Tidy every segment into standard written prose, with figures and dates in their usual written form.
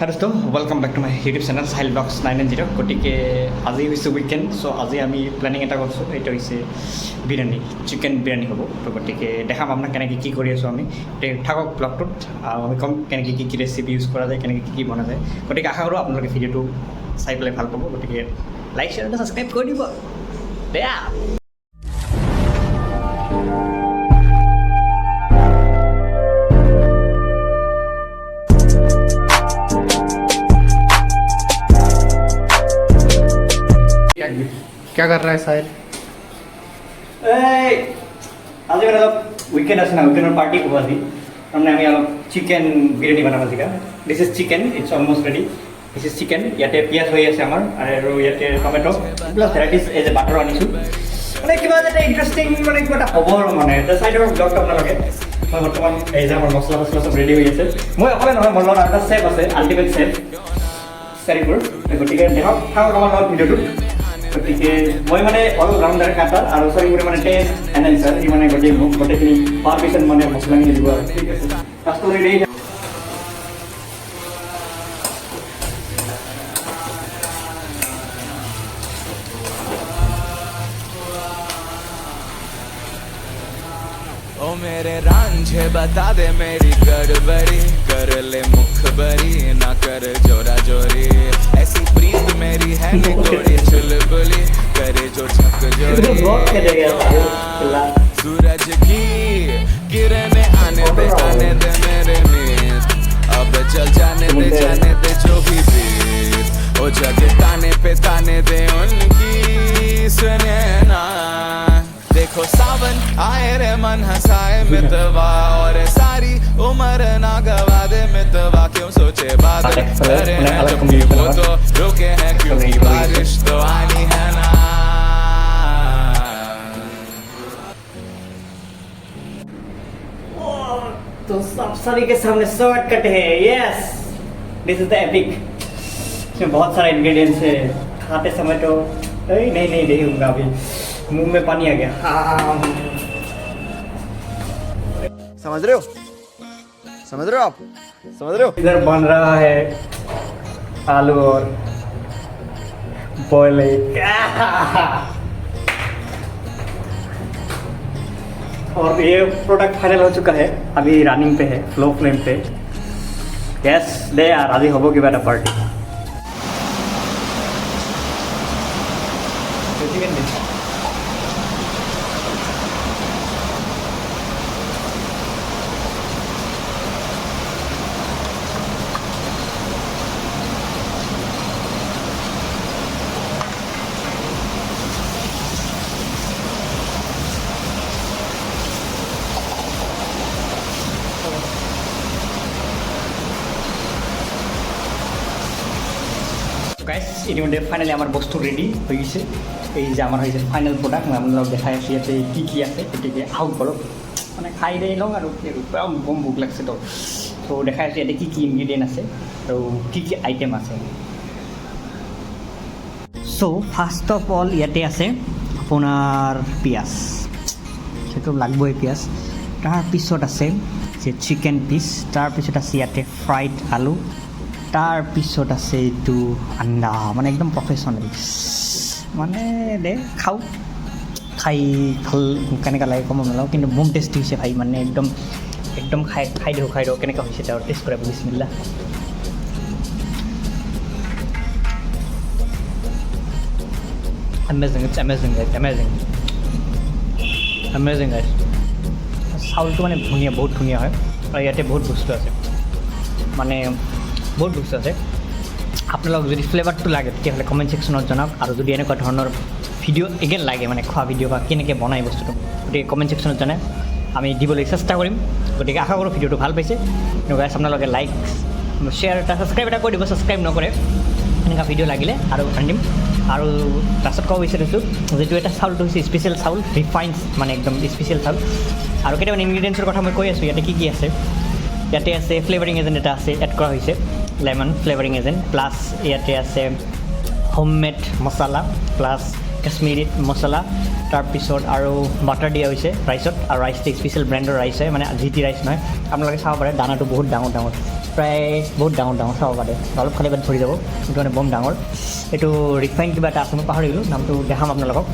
Hi dosto, welcome back to my YouTube channel Sahil Vlogs990 গটিকে আজি হৈছে weekend so আজি আমি প্ল্যানিং এটা করছো এটা হইছে বিরিয়ানি চিকেন বিরিয়ানি হবো তো গটিকে দেখাম আপনার কেনেকে কি কৰি আছো আমি থাকক ব্লগটোত আমি কম কেনেকে কি ৰেসিপি ইউজ কৰা যায় কেনেকে কি বনা যায় গটিকে আশা কৰো আপোনালোকে ভিডিওটো চাই পেলাই ভাল পাব গটিকে লাইক শেয়াৰ আৰু সাবস্ক্ৰাইব কৰি দিব দেয়া क्या कर रहा है साहिल? आज मेरा वीकेंड আছে না वीकेंड पार्टी होगा थी हमने আমি অলপ চিকেন বিরিয়ানি বানাবো দিকা this is chicken it's almost ready this is chicken ইয়াতে পিয়াজ হৈ আছে আমাৰ আৰু ইয়াতে tomato plus varieties as a butter আনিছো মানে কিবা এটা ইন্টারেস্টিং মানে কিবা এটা হ'ব মানে দ্য সাইড অফ ব্লগটো আপোনালোকে মই বৰ্তমান এই যে আমাৰ মছলা সব ৰেডি হৈ আছে মই অকলে নহয় মোৰ লগত এটা চেফ আছে আল্টিমেট চেফ চাৰিপুৰ গতিকে দেখক খাওঁ আমাৰ লগত ভিডিওটো গতিকে মই মানে অল ৰাউণ্ডাৰ কাটাৰ আৰু চাৰিপুৰে মানে টেষ্ট এনালাইজাৰ ই মানে গোটেইখিনি পাৰমিশ্যন মানে মছলাখিনি দিব আৰু ঠিক আছে কাষ্টমাৰ ৰেডি ओ मेरे रांझे बता दे मेरी गड़बड़ी कर ले मुखबरी ना कर जोरा जोरी ऐसी प्रीत मेरी है नी कोई चुलबुली करे जो छक जोरी सूरज की किरणें आने दे मेरे मीत अब चल जाने दे जो भी बीत ओ जग ताने दे उनकी सुने ना देखो सावन आए रे मन हंसाए मितवा और सारी उम्र ना गवा दे मितवा क्यों सोचे बादल करे हैं जब भी वो तो रुके हैं क्योंकि बारिश तो आनी है ना तो सब सभी के सामने शॉर्टकट है yes this is the epic इसमें बहुत सारा इंग्रेडिएंट्स है खाते समय तो नहीं देखूंगा अभी मुंह में पानी आ गया समझ रहे हो आप समझ रहे हो इधर बन रहा है आलू और बॉयल और ये प्रोडक्ट फाइनल हो चुका है अभी रनिंग पे है लो फ्लेम पे यस दे यार अभी होबो की बेटा पार्टी গাইস ইতিমধ্যে ফাইনালি আমার বস্তু রেডি হয়ে গেছে এই যে আমার হয়েছে ফাইনাল প্রোডাক্ট আমি আপনার দেখাই আছি ইয়াতে কী আছে গতিকে আউট করো মানে খাই দেই লওঁ আৰু বম ভোক লাগছে তো তো দেখাই আছি ইয়াতে কী ইনগ্ৰিডিয়েণ্ট আছে আৰু কী আইটেম আছে সো ফাৰ্ষ্ট অফ অল ইয়াতে আছে আপোনাৰ পিঁয়াজ সেইটো লাগবই পিঁয়াজ তাৰপিছত আছে যে চিকেন পিচ তাৰপিছত আছে ইয়াতে ফ্ৰাইড আলু তাৰপিছত আছে এইটো আন্দা মানে একদম প্ৰফেশ্যনেল মানে দে খাওঁ খাই ভাল কেনেকুৱা লাগে ক'ব নালাগে কিন্তু বম টেষ্টি হৈছে ভাই মানে একদম খাই দিওঁ কেনেকুৱা হৈছে তেওঁৰ টেষ্ট কৰে বিছমিল্লাহ এমেজিং গাইজ চাউলটো মানে বহুত ধুনীয়া হয় আৰু ইয়াতে বহুত বস্তু আছে মানে বহুত বস্তু আছে আপোনালোক যদি ফ্লেভাৰটো লাগে তেতিয়াহ'লে কমেণ্ট ছেকশ্যনত জনাওক আৰু যদি এনেকুৱা ধৰণৰ ভিডিঅ' এগেইন লাগে মানে খোৱা ভিডিঅ' বা কেনেকৈ বনাই বস্তুটো গতিকে কমেণ্ট ছেকশ্যনত জনাই আমি দিবলৈ চেষ্টা কৰিম গতিকে আশা কৰোঁ ভিডিঅ'টো ভাল পাইছে এনেকুৱা আপোনালোকে লাইক শ্বেয়াৰ এটা ছাবস্ক্ৰাইব এটা কৰি দিব ছাবস্ক্ৰাইব নকৰে এনেকুৱা ভিডিঅ' লাগিলে আৰু আনিম আৰু লাষ্টত ক'ব বিচাৰিছোঁ যিটো এটা চাউলটো হৈছে স্পেচিয়েল চাউল ৰিফাইন মানে একদম স্পেচিয়েল চাউল আৰু কেইটামান ইনগ্ৰিডিয়েণ্টছৰ কথা মই কৈ আছোঁ ইয়াতে কি আছে ইয়াতে আছে ফ্লেভাৰিং এজেণ্ট এটা আছে এড কৰা হৈছে লেমন ফ্লেভাৰিং এজেণ্ট প্লাছ ইয়াতে আছে হোমমেড মছলা প্লাছ কাশ্মীৰী মছলা তাৰপিছত আৰু বাটাৰ দিয়া হৈছে ৰাইচত আৰু ৰাইচটো স্পেচিয়েল ব্ৰেণ্ডৰ ৰাইচ হয় মানে জি টি ৰাইচ নহয় আপোনালোকে চাব পাৰে দানাটো বহুত ডাঙৰ প্ৰায় বহুত ডাঙৰ চাব পাৰে অলপ খালি বাট ভৰি যাব এইটো মানে বম ডাঙৰ এইটো ৰিফাইন কিবা এটা আছে মই পাহৰি গ'লোঁ নামটো দেখাম আপোনালোকক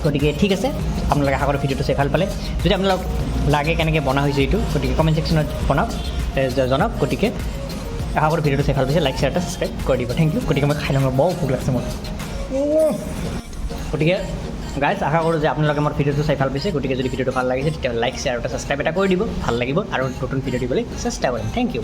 গতিকে ঠিক আছে আপোনালোকে আশা কৰোঁ ভিডিঅ'টো চাই ভাল পালে যদি আপোনালোক লাগে কেনেকৈ বনোৱা হৈছে এইটো গতিকে কমেণ্ট ছেকশ্যনত জনাওক গতিকে আশা কৰোঁ ভিডিঅ'টো চাই ভাল পাইছে লাইক শ্বেয়াৰ এটা ছাবস্ক্ৰাইব কৰি দিব থেংক ইউ গতিকে মই খাই লওঁ বৰ ভোক লাগছে মোৰ গতিকে গাইজ আশা কৰোঁ যে আপোনালোকে মোৰ ভিডিঅ'টো চাই ভাল পাইছে গতিকে যদি ভিডিঅ'টো ভাল লাগিছে তেতিয়াহ'লে লাইক শ্বেয়াৰ এটা ছাবস্ক্ৰাইব এটা কৰি দিব ভাল লাগিব আৰু নতুন ভিডিঅ' দিবলৈ চেষ্টা কৰিম থেংক ইউ